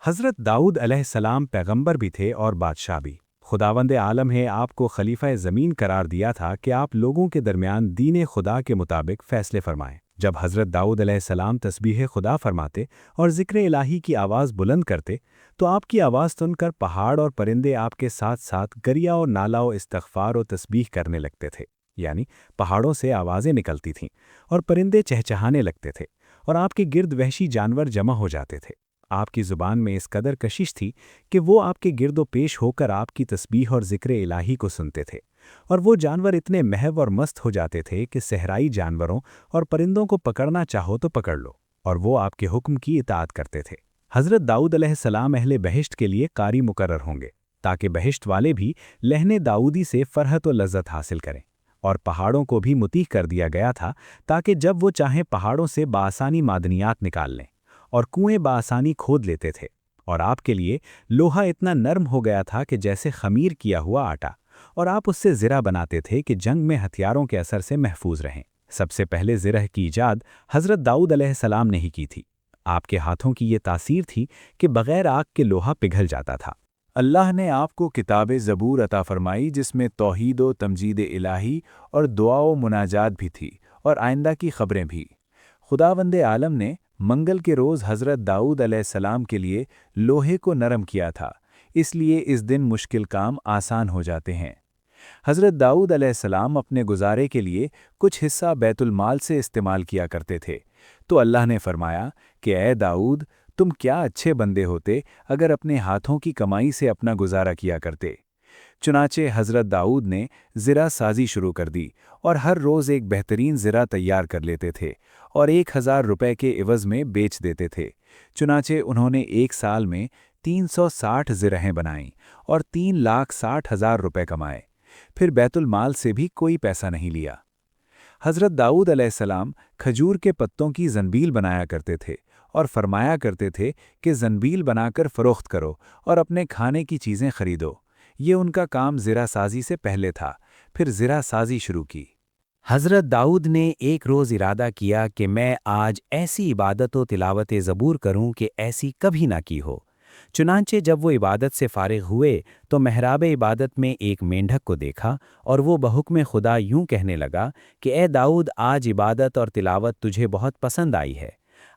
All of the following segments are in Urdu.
حضرت داؤد علیہ السلام پیغمبر بھی تھے اور بادشاہ بھی۔ خداوند عالم ہے آپ کو خلیفہ زمین قرار دیا تھا کہ آپ لوگوں کے درمیان دین خدا کے مطابق فیصلے فرمائیں۔ جب حضرت داؤد علیہ السلام تسبیح خدا فرماتے اور ذکر الہی کی آواز بلند کرتے تو آپ کی آواز سن کر پہاڑ اور پرندے آپ کے ساتھ ساتھ گریا و نالا و استغفار و تسبیح کرنے لگتے تھے، یعنی پہاڑوں سے آوازیں نکلتی تھیں اور پرندے چہچہانے لگتے تھے اور آپ کے گرد وحشی جانور جمع ہو جاتے تھے۔ آپ کی زبان میں اس قدر کشش تھی کہ وہ آپ کے گرد و پیش ہو کر آپ کی تسبیح اور ذکر الہی کو سنتے تھے، اور وہ جانور اتنے محو اور مست ہو جاتے تھے کہ صحرائی جانوروں اور پرندوں کو پکڑنا چاہو تو پکڑ لو، اور وہ آپ کے حکم کی اطاعت کرتے تھے۔ حضرت داؤد علیہ السلام اہل بہشت کے لیے قاری مقرر ہوں گے، تاکہ بہشت والے بھی لہن داؤدی سے فرحت و لذت حاصل کریں، اور پہاڑوں کو بھی متیح کر دیا گیا تھا تاکہ جب وہ چاہیں پہاڑوں سے بآسانی معدنیات نکال لیں، اور کنویں بآسانی کھود لیتے تھے، اور آپ کے لیے لوہا اتنا نرم ہو گیا تھا کہ جیسے خمیر کیا ہوا آٹا، اور آپ اس سے زرہ بناتے تھے کہ جنگ میں ہتھیاروں کے اثر سے محفوظ رہیں۔ سب سے پہلے زرہ کی ایجاد حضرت داؤد علیہ السلام نے ہی کی تھی۔ آپ کے ہاتھوں کی یہ تاثیر تھی کہ بغیر آگ کے لوہا پگھل جاتا تھا۔ اللہ نے آپ کو کتاب زبور عطا فرمائی جس میں توحید و تمجید الہی اور دعا و مناجات بھی تھی، اور آئندہ کی خبریں بھی۔ خداوند عالم نے منگل کے روز حضرت داؤد علیہ السلام کے لیے لوہے کو نرم کیا تھا، اس لیے اس دن مشکل کام آسان ہو جاتے ہیں۔ حضرت داؤد علیہ السلام اپنے گزارے کے لیے کچھ حصہ بیت المال سے استعمال کیا کرتے تھے، تو اللہ نے فرمایا کہ اے داؤد، تم کیا اچھے بندے ہوتے اگر اپنے ہاتھوں کی کمائی سے اپنا گزارا کیا کرتے۔ چنانچہ حضرت داؤد نے زرہ سازی شروع کر دی اور ہر روز ایک بہترین زرہ تیار کر لیتے تھے اور 1000 روپے کے عوض میں بیچ دیتے تھے۔ چنانچہ انہوں نے ایک سال میں 360 زرہیں بنائیں اور 3,60,000 روپے کمائے، پھر بیت المال سے بھی کوئی پیسہ نہیں لیا۔ حضرت داؤد علیہ السلام کھجور کے پتوں کی زنبیل بنایا کرتے تھے اور فرمایا کرتے تھے کہ زنبیل بنا کر فروخت کرو اور اپنے کھانے کی چیزیں خریدو۔ یہ ان کا کام زرہ سازی سے پہلے تھا، پھر زرہ سازی شروع کی۔ حضرت داؤد نے ایک روز ارادہ کیا کہ میں آج ایسی عبادت و تلاوت زبور کروں کہ ایسی کبھی نہ کی ہو۔ چنانچہ جب وہ عبادت سے فارغ ہوئے تو محراب عبادت میں ایک مینڈھک کو دیکھا، اور وہ بحکم خدا یوں کہنے لگا کہ اے داؤد، آج عبادت اور تلاوت تجھے بہت پسند آئی ہے۔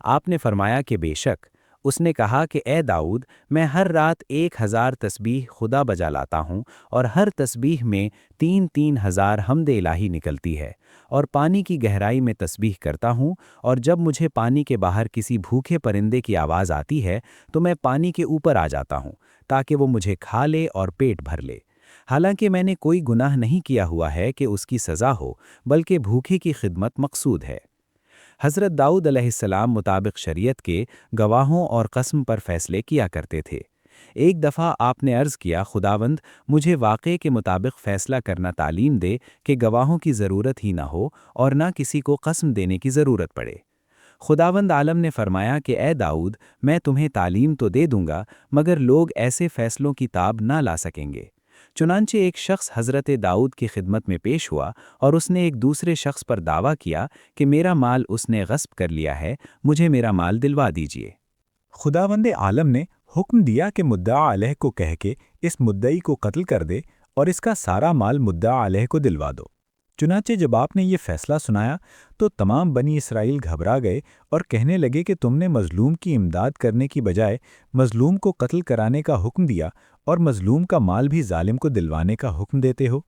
آپ نے فرمایا کہ بے شک۔ اس نے کہا کہ اے داؤد، میں ہر رات 1000 تسبیح خدا بجا لاتا ہوں، اور ہر تسبیح میں 3,000 حمد الہی نکلتی ہے، اور پانی کی گہرائی میں تسبیح کرتا ہوں، اور جب مجھے پانی کے باہر کسی بھوکے پرندے کی آواز آتی ہے تو میں پانی کے اوپر آ جاتا ہوں تاکہ وہ مجھے کھا لے اور پیٹ بھر لے۔ حالانکہ میں نے کوئی گناہ نہیں کیا ہوا ہے کہ اس کی سزا ہو، بلکہ بھوکے کی خدمت مقصود ہے۔ حضرت داؤد علیہ السلام مطابق شریعت کے گواہوں اور قسم پر فیصلے کیا کرتے تھے۔ ایک دفعہ آپ نے عرض کیا، خداوند، مجھے واقعے کے مطابق فیصلہ کرنا تعلیم دے کہ گواہوں کی ضرورت ہی نہ ہو اور نہ کسی کو قسم دینے کی ضرورت پڑے۔ خداوند عالم نے فرمایا کہ اے داؤد، میں تمہیں تعلیم تو دے دوں گا، مگر لوگ ایسے فیصلوں کی تاب نہ لا سکیں گے۔ چنانچہ ایک شخص حضرت داؤد کی خدمت میں پیش ہوا اور اس نے ایک دوسرے شخص پر دعویٰ کیا کہ میرا مال اس نے غصب کر لیا ہے، مجھے میرا مال دلوا دیجیے۔ خداوند عالم نے حکم دیا کہ مدعا علیہ کو کہہ کے اس مدعی کو قتل کر دے اور اس کا سارا مال مدعا علیہ کو دلوا دو۔ چنانچہ جب آپ نے یہ فیصلہ سنایا تو تمام بنی اسرائیل گھبرا گئے اور کہنے لگے کہ تم نے مظلوم کی امداد کرنے کی بجائے مظلوم کو قتل کرانے کا حکم دیا اور مظلوم کا مال بھی ظالم کو دلوانے کا حکم دیتے ہو۔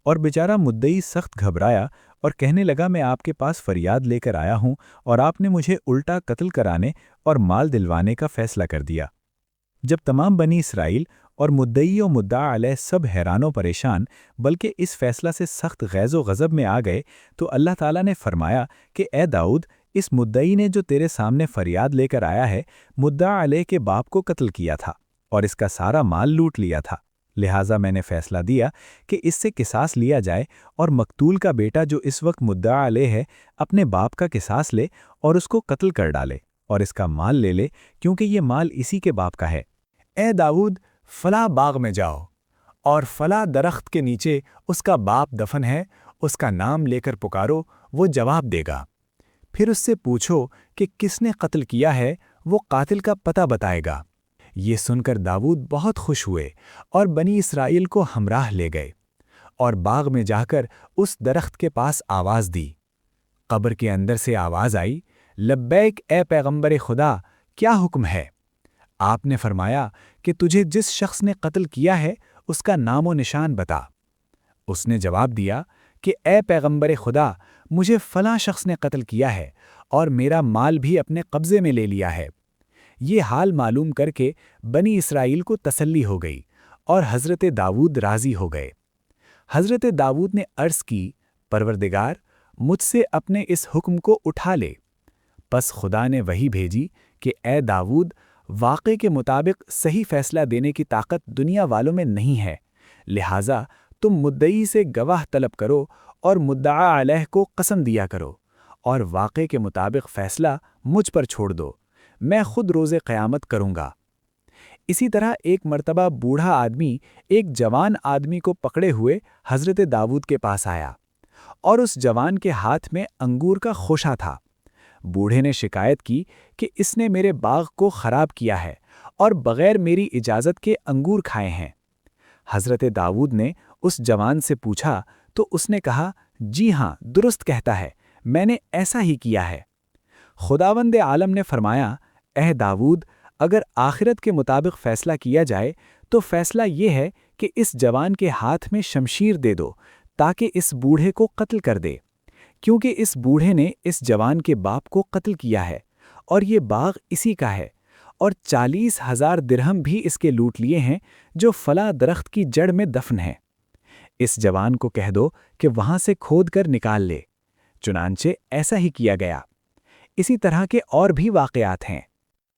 اور بیچارہ مدعی سخت گھبرایا اور کہنے لگا، میں آپ کے پاس فریاد لے کر آیا ہوں اور آپ نے مجھے الٹا قتل کرانے اور مال دلوانے کا فیصلہ کر دیا۔ جب تمام بنی اسرائیل اور مدعی و مدعا علیہ سب حیران و پریشان بلکہ اس فیصلہ سے سخت غیظ و غضب میں آ گئے تو اللہ تعالیٰ نے فرمایا کہ اے داؤد، اس مدعی نے جو تیرے سامنے فریاد لے کر آیا ہے، مدعا علیہ کے باپ کو قتل کیا تھا اور اس کا سارا مال لوٹ لیا تھا، لہٰذا میں نے فیصلہ دیا کہ اس سے قصاص لیا جائے اور مقتول کا بیٹا جو اس وقت مدعا علیہ ہے اپنے باپ کا قصاص لے اور اس کو قتل کر ڈالے، اور اس کا مال لے لے کیونکہ یہ مال اسی کے باپ کا ہے۔ اے داؤد، فلاں باغ میں جاؤ اور فلاں درخت کے نیچے اس کا باپ دفن ہے، اس کا نام لے کر پکارو، وہ جواب دے گا۔ پھر اس سے پوچھو کہ کس نے قتل کیا ہے، وہ قاتل کا پتہ بتائے گا۔ یہ سن کر داؤد بہت خوش ہوئے اور بنی اسرائیل کو ہمراہ لے گئے اور باغ میں جا کر اس درخت کے پاس آواز دی۔ قبر کے اندر سے آواز آئی، لبیک اے پیغمبر خدا، کیا حکم ہے؟ آپ نے فرمایا کہ تجھے جس شخص نے قتل کیا ہے اس کا نام و نشان بتا۔ اس نے جواب دیا کہ اے پیغمبر خدا، مجھے فلاں شخص نے قتل کیا ہے اور میرا مال بھی اپنے قبضے میں لے لیا ہے۔ یہ حال معلوم کر کے بنی اسرائیل کو تسلی ہو گئی اور حضرت داؤد راضی ہو گئے۔ حضرت داؤد نے عرض کی، پروردگار، مجھ سے اپنے اس حکم کو اٹھا لے۔ پس خدا نے وحی بھیجی کہ اے داؤد، واقعے کے مطابق صحیح فیصلہ دینے کی طاقت دنیا والوں میں نہیں ہے، لہٰذا تم مدعی سے گواہ طلب کرو اور مدعا علیہ کو قسم دیا کرو اور واقعے کے مطابق فیصلہ مجھ پر چھوڑ دو، میں خود روز قیامت کروں گا۔ اسی طرح ایک مرتبہ بوڑھا آدمی ایک جوان آدمی کو پکڑے ہوئے حضرت داؤد کے پاس آیا اور اس جوان کے ہاتھ میں انگور کا خوشہ تھا۔ بوڑھے نے شکایت کی کہ اس نے میرے باغ کو خراب کیا ہے اور بغیر میری اجازت کے انگور کھائے ہیں۔ حضرت داؤد نے اس جوان سے پوچھا تو اس نے کہا، جی ہاں، درست کہتا ہے، میں نے ایسا ہی کیا ہے۔ خداوند عالم نے فرمایا، اے داؤد، اگر آخرت کے مطابق فیصلہ کیا جائے تو فیصلہ یہ ہے کہ اس جوان کے ہاتھ میں شمشیر دے دو تاکہ اس بوڑھے کو قتل کر دے، کیونکہ اس بوڑھے نے اس جوان کے باپ کو قتل کیا ہے اور یہ باغ اسی کا ہے، اور 40,000 درہم بھی اس کے لوٹ لیے ہیں جو فلاں درخت کی جڑ میں دفن ہے۔ اس جوان کو کہہ دو کہ وہاں سے کھود کر نکال لے۔ چنانچہ ایسا ہی کیا گیا۔ اسی طرح کے اور بھی واقعات ہیں۔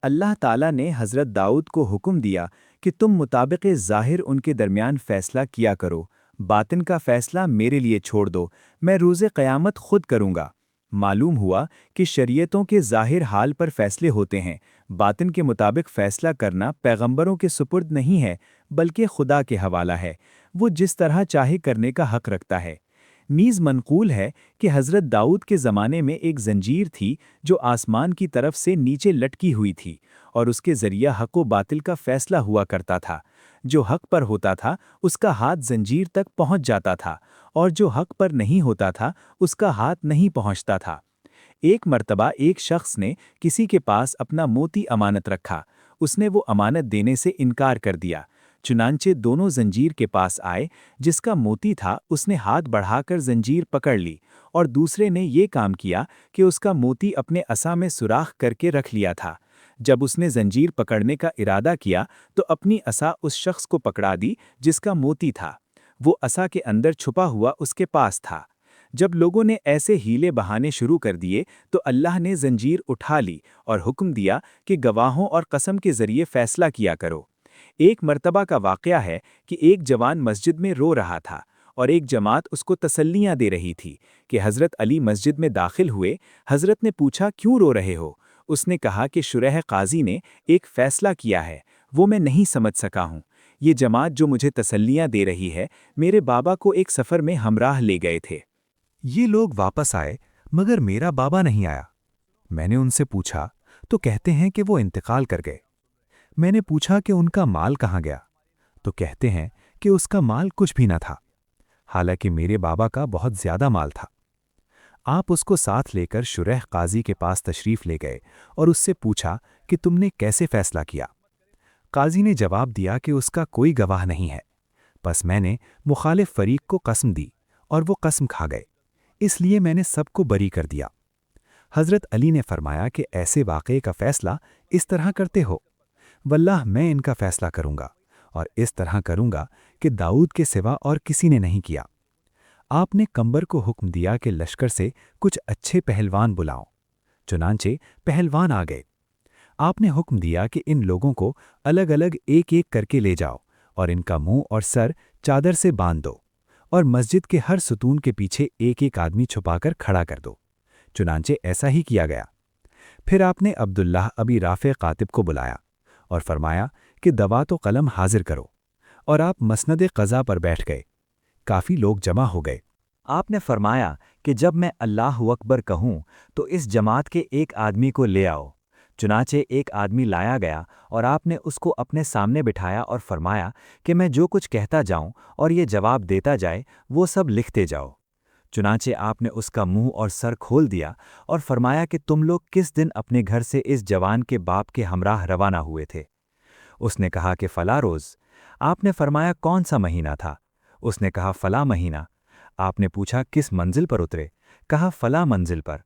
اللہ تعالیٰ نے حضرت داؤد کو حکم دیا کہ تم مطابق ظاہر ان کے درمیان فیصلہ کیا کرو، باطن کا فیصلہ میرے لیے چھوڑ دو، میں روز قیامت خود کروں گا۔ معلوم ہوا کہ شریعتوں کے ظاہر حال پر فیصلے ہوتے ہیں، باطن کے مطابق فیصلہ کرنا پیغمبروں کے سپرد نہیں ہے بلکہ خدا کے حوالہ ہے، وہ جس طرح چاہے کرنے کا حق رکھتا ہے۔ نیز منقول ہے کہ حضرت داؤد کے زمانے میں ایک زنجیر تھی جو آسمان کی طرف سے نیچے لٹکی ہوئی تھی اور اس کے ذریعہ حق و باطل کا فیصلہ ہوا کرتا تھا۔ جو حق پر ہوتا تھا اس کا ہاتھ زنجیر تک پہنچ جاتا تھا اور جو حق پر نہیں ہوتا تھا اس کا ہاتھ نہیں پہنچتا تھا۔ ایک مرتبہ ایک شخص نے کسی کے پاس اپنا موتی امانت رکھا، اس نے وہ امانت دینے سے انکار کر دیا۔ چنانچہ دونوں زنجیر کے پاس آئے، جس کا موتی تھا اس نے ہاتھ بڑھا کر زنجیر پکڑ لی اور دوسرے نے یہ کام کیا کہ اس کا موتی اپنے عصا میں سوراخ کر کے رکھ لیا تھا۔ جب اس نے زنجیر پکڑنے کا ارادہ کیا تو اپنی عصا اس شخص کو پکڑا دی جس کا موتی تھا، وہ عصا کے اندر چھپا ہوا اس کے پاس تھا۔ جب لوگوں نے ایسے ہیلے بہانے شروع کر دیے تو اللہ نے زنجیر اٹھا لی اور حکم دیا کہ گواہوں اور قسم کے ذریعے فیصلہ کیا کرو۔ ایک مرتبہ کا واقعہ ہے کہ ایک جوان مسجد میں رو رہا تھا اور ایک جماعت اس کو تسلیاں دے رہی تھی کہ حضرت علی مسجد میں داخل ہوئے۔ حضرت نے پوچھا، کیوں رو رہے ہو؟ اس نے کہا کہ شرح قاضی نے ایک فیصلہ کیا ہے، وہ میں نہیں سمجھ سکا ہوں۔ یہ جماعت جو مجھے تسلیاں دے رہی ہے، میرے بابا کو ایک سفر میں ہمراہ لے گئے تھے۔ یہ لوگ واپس آئے مگر میرا بابا نہیں آیا۔ میں نے ان سے پوچھا تو کہتے ہیں کہ وہ انتقال کر گئے۔ میں نے پوچھا کہ ان کا مال کہاں گیا تو کہتے ہیں کہ اس کا مال کچھ بھی نہ تھا، حالانکہ میرے بابا کا بہت زیادہ مال تھا۔ آپ اس کو ساتھ لے کر شرح قاضی کے پاس تشریف لے گئے اور اس سے پوچھا کہ تم نے کیسے فیصلہ کیا؟ قاضی نے جواب دیا کہ اس کا کوئی گواہ نہیں ہے۔ پس میں نے مخالف فریق کو قسم دی اور وہ قسم کھا گئے، اس لیے میں نے سب کو بری کر دیا۔ حضرت علی نے فرمایا کہ ایسے واقعے کا فیصلہ اس طرح کرتے ہو؟ واللہ میں ان کا فیصلہ کروں گا اور اس طرح کروں گا کہ داؤد کے سوا اور کسی نے نہیں کیا۔ آپ نے کمبر کو حکم دیا کہ لشکر سے کچھ اچھے پہلوان بلاؤ۔ چنانچہ پہلوان آ گئے۔ آپ نے حکم دیا کہ ان لوگوں کو الگ الگ ایک ایک کر کے لے جاؤ اور ان کا منہ اور سر چادر سے باندھ دو اور مسجد کے ہر ستون کے پیچھے ایک ایک آدمی چھپا کر کھڑا کر دو۔ چنانچہ ایسا ہی کیا گیا۔ پھر آپ نے عبداللہ ابی رافع قاتب کو بلایا اور فرمایا کہ دوات و قلم حاضر کرو، اور آپ مسند قضا پر بیٹھ گئے۔ کافی لوگ جمع ہو گئے۔ آپ نے فرمایا کہ جب میں اللہ اکبر کہوں تو اس جماعت کے ایک آدمی کو لے آؤ۔ چنانچہ ایک آدمی لایا گیا اور آپ نے اس کو اپنے سامنے بٹھایا اور فرمایا کہ میں جو کچھ کہتا جاؤں اور یہ جواب دیتا جائے وہ سب لکھتے جاؤ۔ چنانچہ آپ نے اس کا منہ اور سر کھول دیا اور فرمایا کہ تم لوگ کس دن اپنے گھر سے اس جوان کے باپ کے ہمراہ روانہ ہوئے تھے؟ اس نے کہا کہ فلاں روز۔ آپ نے فرمایا کون سا مہینہ تھا؟ اس نے کہا فلاں مہینہ۔ آپ نے پوچھا کس منزل پر اترے؟ کہا فلاں منزل پر۔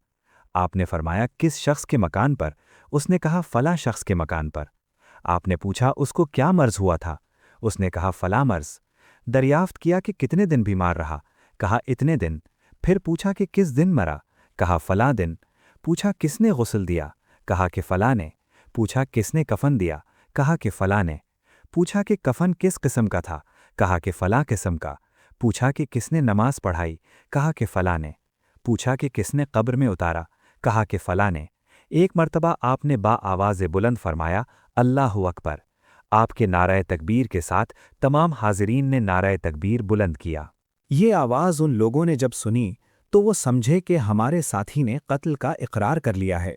آپ نے فرمایا کس شخص کے مکان پر؟ اس نے کہا فلاں شخص کے مکان پر۔ آپ نے پوچھا اس کو کیا مرض ہوا تھا؟ اس نے کہا فلاں مرض۔ دریافت کیا کہ کتنے دن بیمار رہا؟ کہا اتنے دن۔ پھر پوچھا کہ کس دن مرا؟ کہا فلاں دن۔ پوچھا کس نے غسل دیا؟ کہا کہ فلاں نے۔ پوچھا کس نے کفن دیا؟ کہا کہ فلاں نے۔ پوچھا کہ کفن کس قسم کا تھا؟ کہا کہ فلاں قسم کا۔ پوچھا کہ کس نے نماز پڑھائی؟ کہا کہ فلاں نے۔ پوچھا کہ کس نے قبر میں اتارا؟ کہا کہ فلاں نے۔ ایک مرتبہ آپ نے با آواز بلند فرمایا اللہ اکبر۔ آپ کے نعرہ تکبیر کے ساتھ تمام حاضرین نے نعرہ تکبیر بلند کیا۔ یہ آواز ان لوگوں نے جب سنی تو وہ سمجھے کہ ہمارے ساتھی نے قتل کا اقرار کر لیا ہے،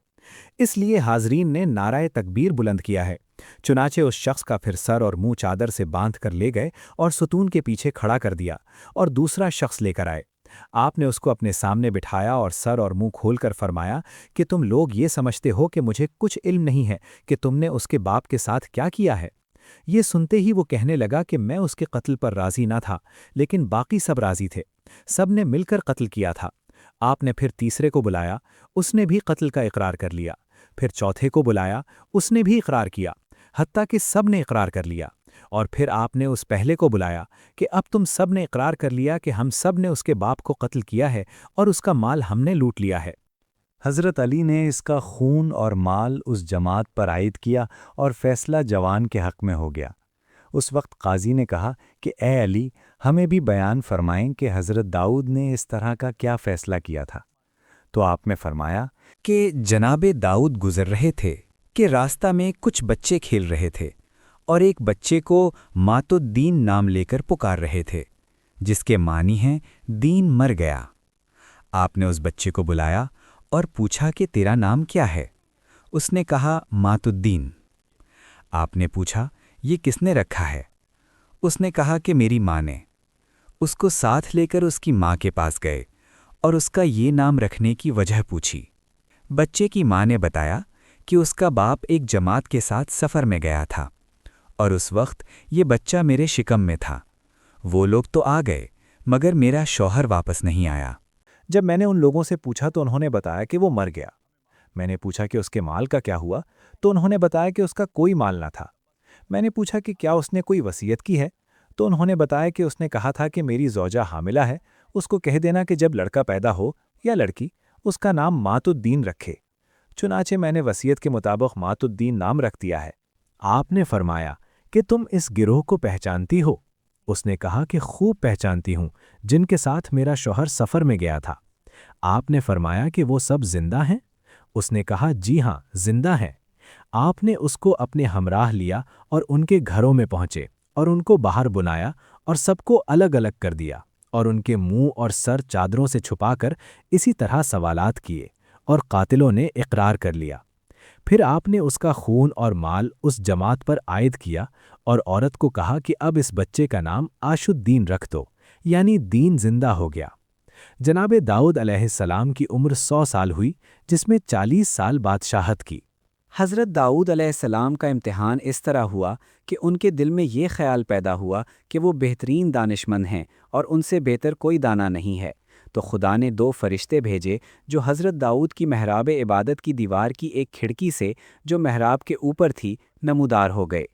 اس لیے حاضرین نے نعرہ تکبیر بلند کیا ہے۔ چنانچہ اس شخص کا پھر سر اور منہ چادر سے باندھ کر لے گئے اور ستون کے پیچھے کھڑا کر دیا، اور دوسرا شخص لے کر آئے۔ آپ نے اس کو اپنے سامنے بٹھایا اور سر اور منہ کھول کر فرمایا کہ تم لوگ یہ سمجھتے ہو کہ مجھے کچھ علم نہیں ہے کہ تم نے اس کے باپ کے ساتھ کیا کیا ہے؟ یہ سنتے ہی وہ کہنے لگا کہ میں اس کے قتل پر راضی نہ تھا، لیکن باقی سب راضی تھے، سب نے مل کر قتل کیا تھا۔ آپ نے پھر تیسرے کو بلایا، اس نے بھی قتل کا اقرار کر لیا۔ پھر چوتھے کو بلایا، اس نے بھی اقرار کیا، حتیٰ کہ سب نے اقرار کر لیا۔ اور پھر آپ نے اس پہلے کو بلایا کہ اب تم سب نے اقرار کر لیا کہ ہم سب نے اس کے باپ کو قتل کیا ہے اور اس کا مال ہم نے لوٹ لیا ہے۔ حضرت علی نے اس کا خون اور مال اس جماعت پر عائد کیا اور فیصلہ جوان کے حق میں ہو گیا۔ اس وقت قاضی نے کہا کہ اے علی، ہمیں بھی بیان فرمائیں کہ حضرت داؤد نے اس طرح کا کیا فیصلہ کیا تھا؟ تو آپ نے فرمایا کہ جناب داؤد گزر رہے تھے کہ راستہ میں کچھ بچے کھیل رہے تھے اور ایک بچے کو مات الدین نام لے کر پکار رہے تھے، جس کے معنی ہیں دین مر گیا۔ آپ نے اس بچے کو بلایا اور پوچھا کہ تیرا نام کیا ہے؟ اس نے کہا مات الدین۔ آپ نے پوچھا یہ کس نے رکھا ہے؟ اس نے کہا کہ میری ماں نے۔ اس کو ساتھ لے کر اس کی ماں کے پاس گئے اور اس کا یہ نام رکھنے کی وجہ پوچھی۔ بچے کی ماں نے بتایا کہ اس کا باپ ایک جماعت کے ساتھ سفر میں گیا تھا اور اس وقت یہ بچہ میرے شکم میں تھا۔ وہ لوگ تو آ گئے مگر میرا شوہر واپس نہیں آیا۔ جب میں نے ان لوگوں سے پوچھا تو انہوں نے بتایا کہ وہ مر گیا۔ میں نے پوچھا کہ اس کے مال کا کیا ہوا تو انہوں نے بتایا کہ اس کا کوئی مال نہ تھا۔ میں نے پوچھا کہ کیا اس نے کوئی وصیت کی ہے تو انہوں نے بتایا کہ اس نے کہا تھا کہ میری زوجہ حاملہ ہے، اس کو کہہ دینا کہ جب لڑکا پیدا ہو یا لڑکی اس کا نام مات الدین رکھے۔ چنانچہ میں نے وصیت کے مطابق مات الدین نام رکھ دیا ہے۔ آپ نے فرمایا کہ تم اس گروہ کو پہچانتی ہو؟ اس نے کہا کہ خوب پہچانتی ہوں، جن کے ساتھ میرا شوہر سفر میں گیا تھا۔ آپ نے فرمایا کہ وہ سب زندہ ہیں؟ اس نے کہا جی ہاں زندہ ہیں۔ آپ نے اس کو اپنے ہمراہ لیا اور ان کے گھروں میں پہنچے اور ان کو باہر بلایا اور سب کو الگ الگ کر دیا اور ان کے منہ اور سر چادروں سے چھپا کر اسی طرح سوالات کیے اور قاتلوں نے اقرار کر لیا۔ پھر آپ نے اس کا خون اور مال اس جماعت پر عائد کیا اور عورت کو کہا کہ اب اس بچے کا نام عاش الدین رکھ دو، یعنی دین زندہ ہو گیا۔ جناب داؤد علیہ السلام کی عمر 100 سال ہوئی، جس میں 40 سال بادشاہت کی۔ حضرت داؤد علیہ السلام کا امتحان اس طرح ہوا کہ ان کے دل میں یہ خیال پیدا ہوا کہ وہ بہترین دانشمند ہیں اور ان سے بہتر کوئی دانا نہیں ہے، تو خدا نے 2 فرشتے بھیجے جو حضرت داؤد کی محراب عبادت کی دیوار کی ایک کھڑکی سے جو محراب کے اوپر تھی نمودار ہو گئے۔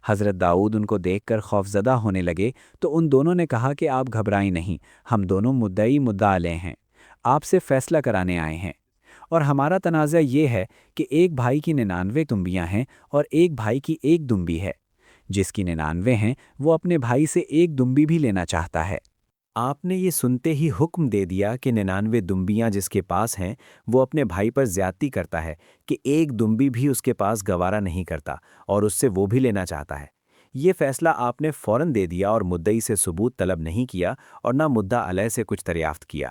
حضرت داؤد ان کو دیکھ کر خوفزدہ ہونے لگے تو ان دونوں نے کہا کہ آپ گھبرائیں نہیں، ہم دونوں مدعی مدعا علیہ ہیں، آپ سے فیصلہ کرانے آئے ہیں، اور ہمارا تنازع یہ ہے کہ ایک بھائی کی 99 دمبیاں ہیں اور ایک بھائی کی 1 دمبی ہے۔ جس کی 99 ہیں وہ اپنے بھائی سے 1 دمبی بھی لینا چاہتا ہے۔ آپ نے یہ سنتے ہی حکم دے دیا کہ 99 دمبیاں جس کے پاس ہیں وہ اپنے بھائی پر زیادتی کرتا ہے کہ ایک دمبی بھی اس کے پاس گوارا نہیں کرتا اور اس سے وہ بھی لینا چاہتا ہے۔ یہ فیصلہ آپ نے فوراً دے دیا اور مدعی سے ثبوت طلب نہیں کیا اور نہ مدعا علیہ سے کچھ دریافت کیا۔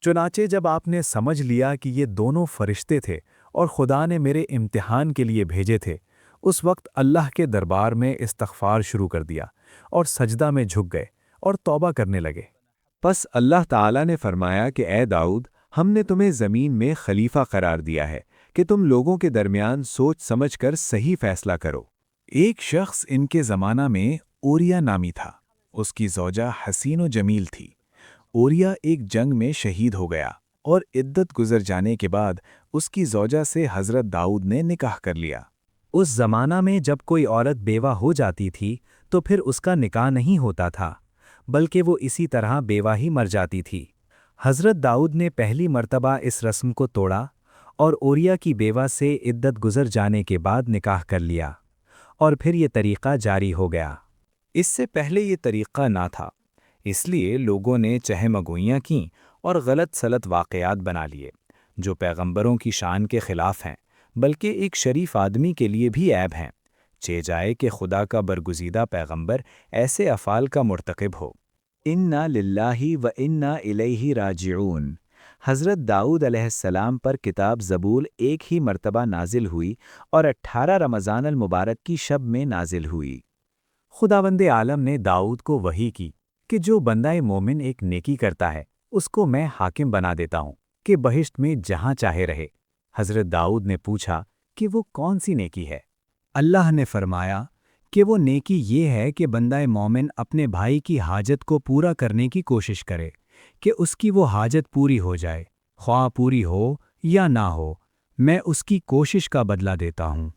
چنانچہ جب آپ نے سمجھ لیا کہ یہ دونوں فرشتے تھے اور خدا نے میرے امتحان کے لیے بھیجے تھے، اس وقت اللہ کے دربار میں استغفار شروع کر دیا اور سجدہ میں جھک گئے اور توبہ کرنے لگے۔ پس اللہ تعالیٰ نے فرمایا کہ اے داؤد، ہم نے تمہیں زمین میں خلیفہ قرار دیا ہے کہ تم لوگوں کے درمیان سوچ سمجھ کر صحیح فیصلہ کرو۔ ایک شخص ان کے زمانہ میں اوریا نامی تھا۔ اس کی زوجہ حسین و جمیل تھی۔ اوریا ایک جنگ میں شہید ہو گیا اور عدت گزر جانے کے بعد اس کی زوجہ سے حضرت داؤد نے نکاح کر لیا۔ اس زمانہ میں جب کوئی عورت بیوہ ہو جاتی تھی تو پھر اس کا نکاح نہیں ہوتا تھا، بلکہ وہ اسی طرح بیوہ ہی مر جاتی تھی۔ حضرت داؤد نے پہلی مرتبہ اس رسم کو توڑا اور اوریا کی بیوہ سے عدت گزر جانے کے بعد نکاح کر لیا، اور پھر یہ طریقہ جاری ہو گیا۔ اس سے پہلے یہ طریقہ نہ تھا، اس لیے لوگوں نے چہمگوئیاں کیں اور غلط سلط واقعات بنا لیے جو پیغمبروں کی شان کے خلاف ہیں، بلکہ ایک شریف آدمی کے لیے بھی عیب ہیں، چہ جائے کہ خدا کا برگزیدہ پیغمبر ایسے افعال کا مرتکب ہو۔ اِنَّا لِلَّهِ وَإِنَّا إِلَيْهِ راجعون۔ حضرت داؤد علیہ السلام پر کتاب زبور ایک ہی مرتبہ نازل ہوئی اور 18 رمضان المبارک کی شب میں نازل ہوئی۔ خداوند عالم نے داؤد کو وحی کی کہ جو بندہ مومن ایک نیکی کرتا ہے اس کو میں حاکم بنا دیتا ہوں کہ بہشت میں جہاں چاہے رہے۔ حضرت داؤد نے پوچھا کہ وہ کون سی نیکی ہے؟ اللہ نے فرمایا کہ وہ نیکی یہ ہے کہ بندہ مومن اپنے بھائی کی حاجت کو پورا کرنے کی کوشش کرے کہ اس کی وہ حاجت پوری ہو جائے، خواہ پوری ہو یا نہ ہو، میں اس کی کوشش کا بدلہ دیتا ہوں۔